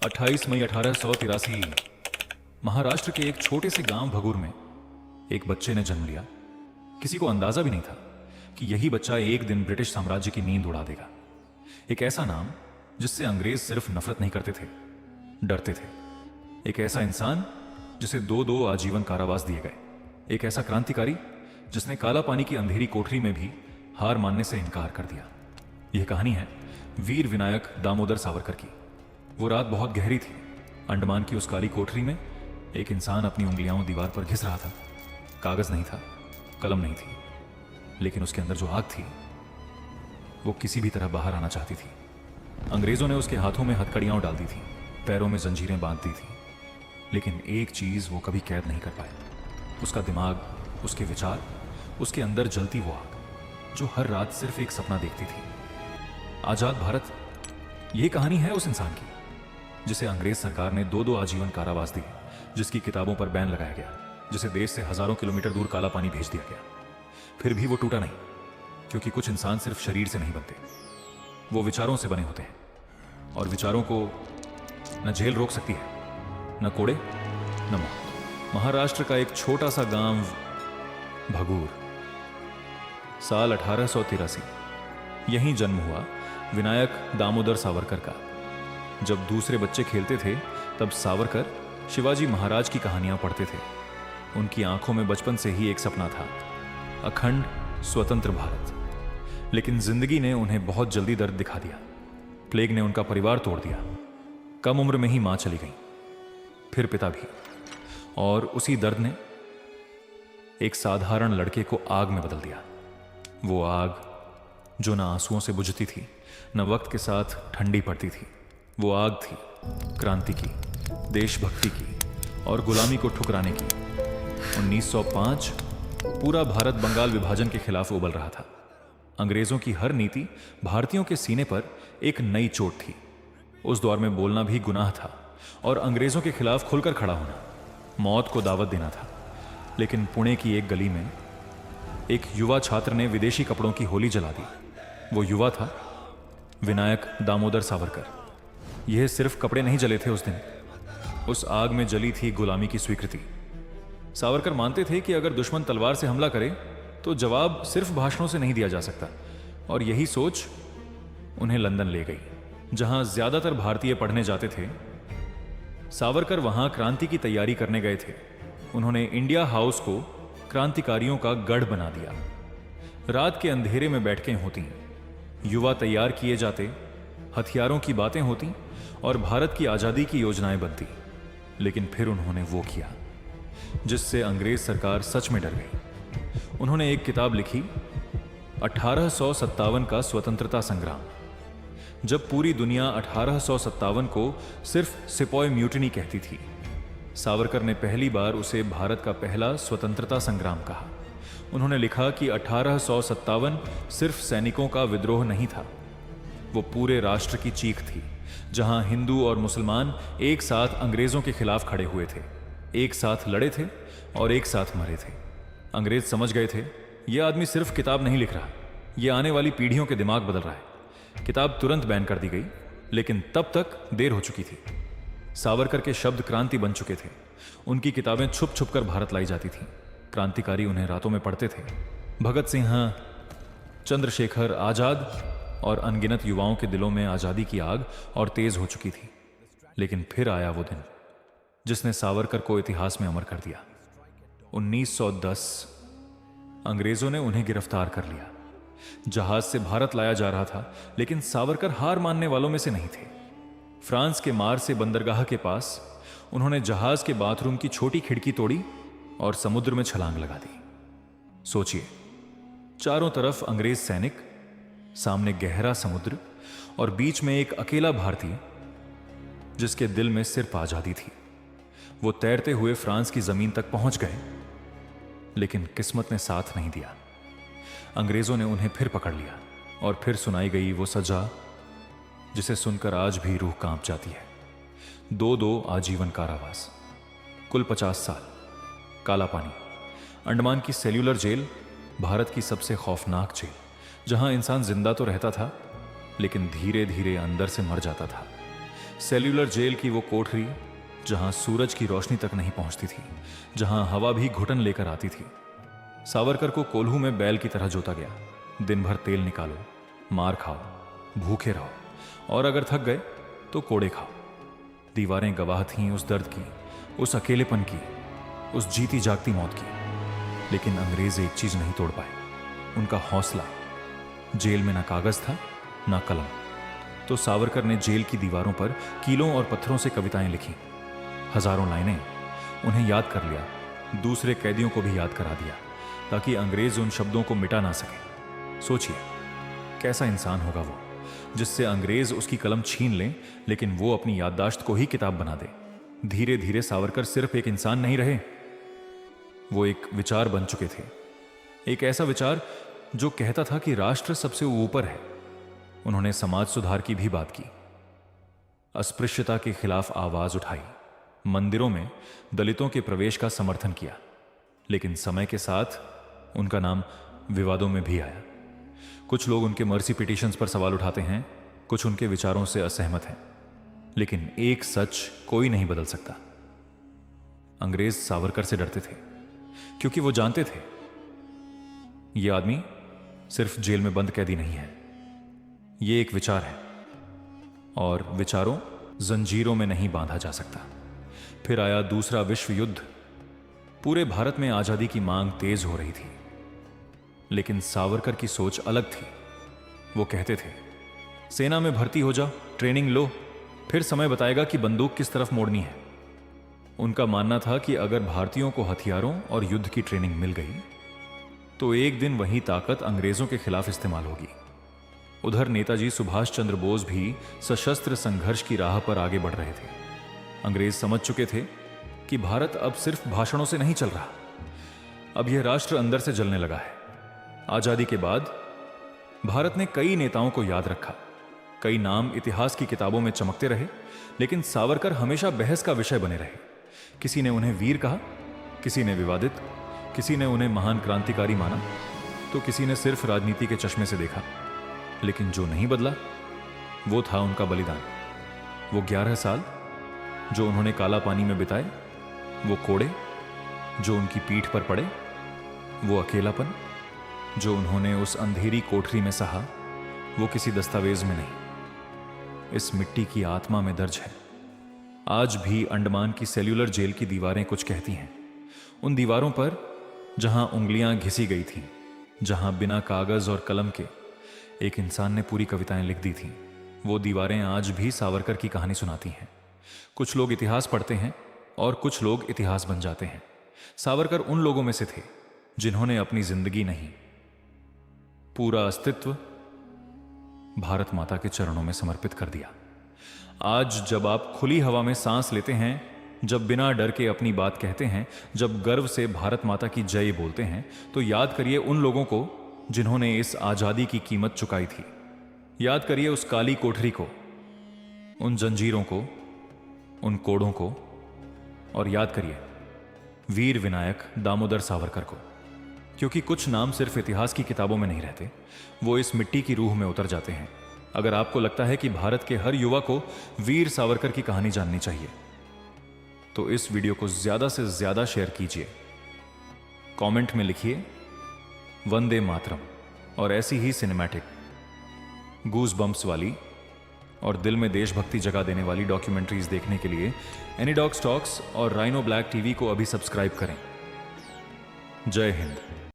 28 मई 1883 महाराष्ट्र के एक छोटे से गांव भगूर में एक बच्चे ने जन्म लिया। किसी को अंदाजा भी नहीं था कि यही बच्चा एक दिन ब्रिटिश साम्राज्य की नींद उड़ा देगा। एक ऐसा नाम जिससे अंग्रेज सिर्फ नफरत नहीं करते थे, डरते थे। एक ऐसा इंसान जिसे दो दो आजीवन कारावास दिए गए। एक ऐसा क्रांतिकारी जिसने काला पानी की अंधेरी कोठरी में भी हार मानने से इनकार कर दिया। यह कहानी है वीर विनायक दामोदर सावरकर की। वो रात बहुत गहरी थी। अंडमान की उस काली कोठरी में एक इंसान अपनी उंगलियां दीवार पर घिस रहा था। कागज नहीं था, कलम नहीं थी, लेकिन उसके अंदर जो आग थी वो किसी भी तरह बाहर आना चाहती थी। अंग्रेजों ने उसके हाथों में हथकड़ियां डाल दी थी, पैरों में जंजीरें बांध दी थी, लेकिन एक चीज वो कभी कैद नहीं कर पाए। उसका दिमाग, उसके विचार, उसके अंदर जलती वो आग जो हर रात सिर्फ एक सपना देखती थी। आजाद भारत, ये कहानी है उस इंसान की जिसे अंग्रेज सरकार ने दो दो आजीवन कारावास दी, जिसकी किताबों पर बैन लगाया गया, जिसे देश से हजारों किलोमीटर दूर काला पानी भेज दिया गया। फिर भी वो टूटा नहीं, क्योंकि कुछ इंसान सिर्फ शरीर से नहीं बनते, वो विचारों से बने होते हैं। और विचारों को न जेल रोक सकती है, न कोड़े, न मौत। महाराष्ट्र का एक छोटा सा गांव भगूर, साल 1883। यहीं जन्म हुआ विनायक दामोदर सावरकर का। जब दूसरे बच्चे खेलते थे तब सावरकर शिवाजी महाराज की कहानियां पढ़ते थे। उनकी आंखों में बचपन से ही एक सपना था, अखंड स्वतंत्र भारत। लेकिन जिंदगी ने उन्हें बहुत जल्दी दर्द दिखा दिया। प्लेग ने उनका परिवार तोड़ दिया। कम उम्र में ही मां चली गई, फिर पिता भी। और उसी दर्द ने एक साधारण लड़के को आग में बदल दिया। वो आग जो न आंसुओं से बुझती थी, न वक्त के साथ ठंडी पड़ती थी। वो आग थी क्रांति की, देशभक्ति की और गुलामी को ठुकराने की। 1905 पूरा भारत बंगाल विभाजन के खिलाफ उबल रहा था। अंग्रेजों की हर नीति भारतीयों के सीने पर एक नई चोट थी। उस दौर में बोलना भी गुनाह था और अंग्रेजों के खिलाफ खुलकर खड़ा होना मौत को दावत देना था। लेकिन पुणे की एक गली में एक युवा छात्र ने विदेशी कपड़ों की होली जला दी। वो युवा था विनायक दामोदर सावरकर। यह सिर्फ कपड़े नहीं जले थे उस दिन, उस आग में जली थी गुलामी की स्वीकृति। सावरकर मानते थे कि अगर दुश्मन तलवार से हमला करे तो जवाब सिर्फ भाषणों से नहीं दिया जा सकता। और यही सोच उन्हें लंदन ले गई, जहां ज्यादातर भारतीय पढ़ने जाते थे। सावरकर वहां क्रांति की तैयारी करने गए थे। उन्होंने इंडिया हाउस को क्रांतिकारियों का गढ़ बना दिया। रात के अंधेरे में बैठकें होती, युवा तैयार किए जाते, हथियारों की बातें होती और भारत की आजादी की योजनाएं बनती। लेकिन फिर उन्होंने वो किया जिससे अंग्रेज सरकार सच में डर गई। उन्होंने एक किताब लिखी, 1857 का स्वतंत्रता संग्राम। जब पूरी दुनिया 1857 को सिर्फ सिपॉय म्यूटिनी कहती थी, सावरकर ने पहली बार उसे भारत का पहला स्वतंत्रता संग्राम कहा। उन्होंने लिखा कि 1857 सिर्फ सैनिकों का विद्रोह नहीं था, वो पूरे राष्ट्र की चीख थी, जहां हिंदू और मुसलमान एक साथ अंग्रेजों के खिलाफ खड़े हुए थे, एक साथ लड़े थे और एक साथ मरे थे। अंग्रेज समझ गए थे यह आदमी सिर्फ किताब नहीं लिख रहा, यह आने वाली पीढ़ियों के दिमाग बदल रहा है। किताब तुरंत बैन कर दी गई, लेकिन तब तक देर हो चुकी थी। सावरकर के शब्द क्रांति बन चुके थे। उनकी किताबें छुप छुप कर भारत लाई जाती थीं। क्रांतिकारी उन्हें रातों में पढ़ते थे। भगत सिंह, चंद्रशेखर आजाद और अनगिनत युवाओं के दिलों में आजादी की आग और तेज हो चुकी थी। लेकिन फिर आया वो दिन जिसने सावरकर को इतिहास में अमर कर दिया। 1910 अंग्रेजों ने उन्हें गिरफ्तार कर लिया। जहाज से भारत लाया जा रहा था, लेकिन सावरकर हार मानने वालों में से नहीं थे। फ्रांस के मार से बंदरगाह के पास उन्होंने जहाज के बाथरूम की छोटी खिड़की तोड़ी और समुद्र में छलांग लगा दी। सोचिए, चारों तरफ अंग्रेज सैनिक, सामने गहरा समुद्र और बीच में एक अकेला भारतीय जिसके दिल में सिर्फ आजादी थी। वो तैरते हुए फ्रांस की जमीन तक पहुंच गए, लेकिन किस्मत ने साथ नहीं दिया। अंग्रेजों ने उन्हें फिर पकड़ लिया और फिर सुनाई गई वो सजा जिसे सुनकर आज भी रूह कांप जाती है। दो दो आजीवन कारावास, कुल 50 साल, काला पानी, अंडमान की सेल्यूलर जेल, भारत की सबसे खौफनाक जेल, जहां इंसान जिंदा तो रहता था, लेकिन धीरे धीरे अंदर से मर जाता था। सेल्यूलर जेल की वो कोठरी जहां सूरज की रोशनी तक नहीं पहुंचती थी, जहां हवा भी घुटन लेकर आती थी। सावरकर को कोल्हू में बैल की तरह जोता गया। दिन भर तेल निकालो, मार खाओ, भूखे रहो, और अगर थक गए तो कोड़े खाओ। दीवारें गवाह थीं उस दर्द की, उस अकेलेपन की, उस जीती जागती मौत की। लेकिन अंग्रेज एक चीज नहीं तोड़ पाए, उनका हौसला। जेल में ना कागज था ना कलम, तो सावरकर ने जेल की दीवारों पर कीलों और पत्थरों से कविताएं लिखी। हजारों लाइनें। उन्हें याद कर लिया, दूसरे कैदियों को भी याद करा दिया, ताकि अंग्रेज उन शब्दों को मिटा ना सके। सोचिए, कैसा इंसान होगा वो, जिससे अंग्रेज उसकी कलम छीन लें, लेकिन वो अपनी याददाश्त को ही किताब बना दे। धीरे धीरे सावरकर सिर्फ एक इंसान नहीं रहे, वो एक विचार बन चुके थे। एक ऐसा विचार जो कहता था कि राष्ट्र सबसे ऊपर है। उन्होंने समाज सुधार की भी बात की, अस्पृश्यता के खिलाफ आवाज उठाई, मंदिरों में दलितों के प्रवेश का समर्थन किया। लेकिन समय के साथ उनका नाम विवादों में भी आया। कुछ लोग उनके मर्सी पिटीशंस पर सवाल उठाते हैं, कुछ उनके विचारों से असहमत हैं। लेकिन एक सच कोई नहीं बदल सकता, अंग्रेज सावरकर से डरते थे, क्योंकि वो जानते थे ये आदमी सिर्फ जेल में बंद कैदी नहीं है, ये एक विचार है, और विचारों जंजीरों में नहीं बांधा जा सकता। फिर आया दूसरा विश्व युद्ध। पूरे भारत में आजादी की मांग तेज हो रही थी, लेकिन सावरकर की सोच अलग थी। वो कहते थे, सेना में भर्ती हो जाओ, ट्रेनिंग लो, फिर समय बताएगा कि बंदूक किस तरफ मोड़नी है। उनका मानना था कि अगर भारतीयों को हथियारों और युद्ध की ट्रेनिंग मिल गई तो एक दिन वही ताकत अंग्रेजों के खिलाफ इस्तेमाल होगी। उधर नेताजी सुभाष चंद्र बोस भी सशस्त्र संघर्ष की राह पर आगे बढ़ रहे थे। अंग्रेज समझ चुके थे कि भारत अब सिर्फ भाषणों से नहीं चल रहा, अब यह राष्ट्र अंदर से जलने लगा है। आजादी के बाद भारत ने कई नेताओं को याद रखा, कई नाम इतिहास की किताबों में चमकते रहे, लेकिन सावरकर हमेशा बहस का विषय बने रहे। किसी ने उन्हें वीर कहा, किसी ने विवादित, किसी ने उन्हें महान क्रांतिकारी माना, तो किसी ने सिर्फ राजनीति के चश्मे से देखा। लेकिन जो नहीं बदला वो था उनका बलिदान। वो 11 साल जो उन्होंने काला पानी में बिताए, वो कोड़े जो उनकी पीठ पर पड़े, वो अकेलापन जो उन्होंने उस अंधेरी कोठरी में सहा, वो किसी दस्तावेज में नहीं, इस मिट्टी की आत्मा में दर्ज है। आज भी अंडमान की सेल्यूलर जेल की दीवारें कुछ कहती हैं। उन दीवारों पर जहां उंगलियां घिसी गई थीं, जहां बिना कागज और कलम के एक इंसान ने पूरी कविताएं लिख दी थीं, वो दीवारें आज भी सावरकर की कहानी सुनाती हैं। कुछ लोग इतिहास पढ़ते हैं और कुछ लोग इतिहास बन जाते हैं। सावरकर उन लोगों में से थे जिन्होंने अपनी जिंदगी नहीं, पूरा अस्तित्व भारत माता के चरणों में समर्पित कर दिया। आज जब आप खुली हवा में सांस लेते हैं, जब बिना डर के अपनी बात कहते हैं, जब गर्व से भारत माता की जय बोलते हैं, तो याद करिए उन लोगों को जिन्होंने इस आजादी की कीमत चुकाई थी। याद करिए उस काली कोठरी को, उन जंजीरों को, उन कोड़ों को, और याद करिए वीर विनायक दामोदर सावरकर को। क्योंकि कुछ नाम सिर्फ इतिहास की किताबों में नहीं रहते, वो इस मिट्टी की रूह में उतर जाते हैं। अगर आपको लगता है कि भारत के हर युवा को वीर सावरकर की कहानी जाननी चाहिए, तो इस वीडियो को ज्यादा से ज्यादा शेयर कीजिए। कमेंट में लिखिए वंदे मातरम, और ऐसी ही सिनेमैटिक, गूज बम्प्स वाली और दिल में देशभक्ति जगा देने वाली डॉक्यूमेंट्रीज देखने के लिए एनीडॉक्स टॉक्स और राइनो ब्लैक टीवी को अभी सब्सक्राइब करें। जय हिंद।